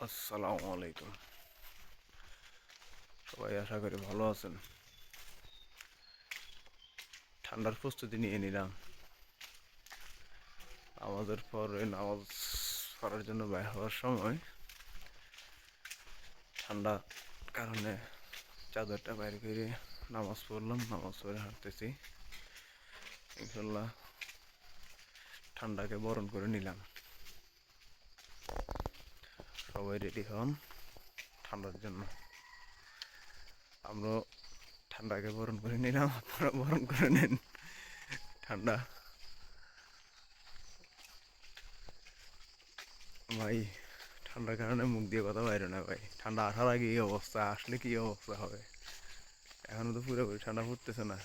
আসসালামু আলাইকুম। সবাই আশা করি ভালো আছেন। ঠান্ডার প্রস্তুতি নিয়ে নিলাম। নামাজের পরে নামাজ পড়ার জন্য বের হওয়ার সময় ঠান্ডা কারণে চাদরটা বাইরে করে নামাজ পড়লাম। নামাজ পড়ে হাঁটতেছি। ইনশাল্লাহ ঠান্ডাকে বরণ করে নিলাম। সবাই রেডি হন ঠান্ডার জন্য। আমরা ঠান্ডাকে বরণ করে নিলাম, আপনারা বরণ করে নেন ঠান্ডা। ভাই ঠান্ডার কারণে মুখ দিয়ে কথা বাইরে না ভাই। ঠান্ডা আসার আগে এই অবস্থা, আসলে কি অবস্থা হবে। এখনো তো পুরোপুরি ঠান্ডা পড়তেছে না।